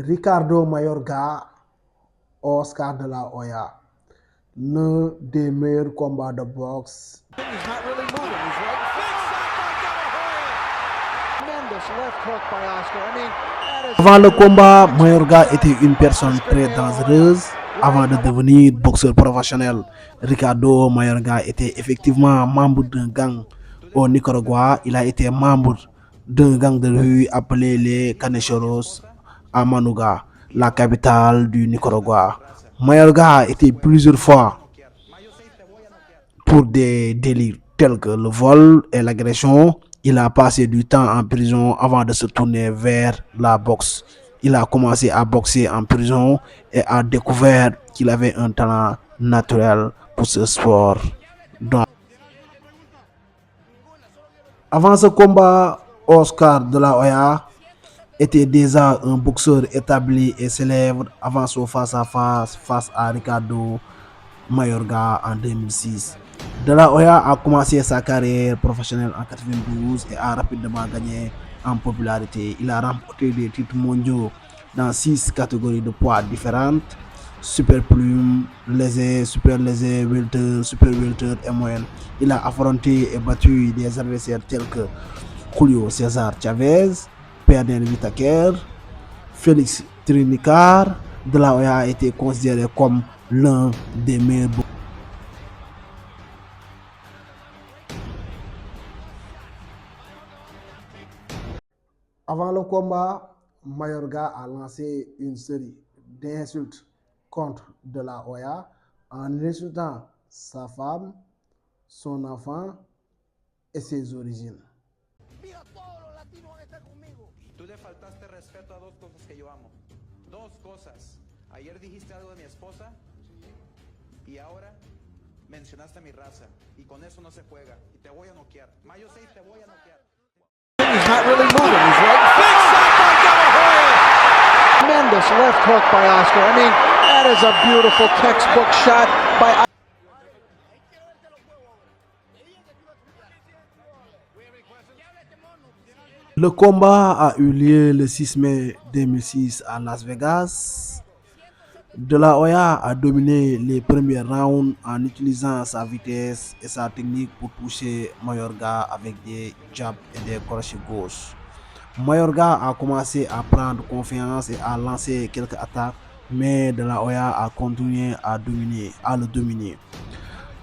Ricardo Mayorga, Oscar de la Hoya, l'un des meilleurs combats de boxe. He's not really moving. He's right. Big shot by De La Hoya. Tremendous left hook by Oscar. I mean, that is Avant le combat, Mayorga était une personne très dangereuse. Avant de devenir boxeur professionnel, Ricardo Mayorga était effectivement membre d'un gang au Nicaragua. Il a été membre d'un gang de rue appelé les Canecheros à Manuga, la capitale du Nicaragua. Mayorga a été plusieurs fois pour des délits tels que le vol et l'agression. Il a passé du temps en prison avant de se tourner vers la boxe. Il a commencé à boxer en prison et a découvert qu'il avait un talent naturel pour ce sport. Donc, avant ce combat, Oscar de la Hoya était déjà un boxeur établi et célèbre avant son face-à-face face à Ricardo Mayorga en 2006. De la Hoya a commencé sa carrière professionnelle en 1992 et a rapidement gagné en popularité. Il a remporté des titres mondiaux dans 6 catégories de poids différentes: super plume, léger, super léger, welter, super welter et moyenne. Il a affronté et battu des adversaires tels que Julio César Chavez, Pernell Whitaker, Félix Trinicar. De la Hoya a été considéré comme l'un des meilleurs boxeurs. Avant le combat, Mayorga a lancé une série d'insultes contre De la Hoya en insultant sa femme, son enfant et ses origines. mira, todos los latinos van a estar conmigo. Tú le faltaste respeto a dos cosas que yo amo. Dos cosas. Ayer dijiste algo de mi esposa y ahora mencionaste mi raza. Y con eso no se juega. Y te voy a noquear. Mayo 6 te voy a noquear. He's not really moving. He's right. Big shot by De La Hoya. Tremendous left hook by Oscar. I mean, that is a beautiful textbook shot by. Le combat a eu lieu le 6 mai 2006 à Las Vegas. De la Hoya a dominé les premiers rounds en utilisant sa vitesse et sa technique pour toucher Mayorga avec des jabs et des crochets gauche. Mayorga a commencé à prendre confiance et à lancer quelques attaques, mais De la Hoya a continué à le dominer.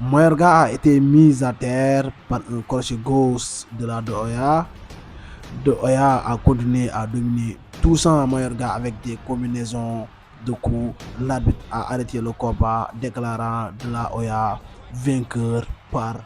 Mayorga a été mis à terre par un crochet gauche de la De Hoya. De Hoya a continué à dominer, touchant Mayorga avec des combinaisons de coups. L'arbitre a arrêté le combat, déclarant De la Hoya vainqueur par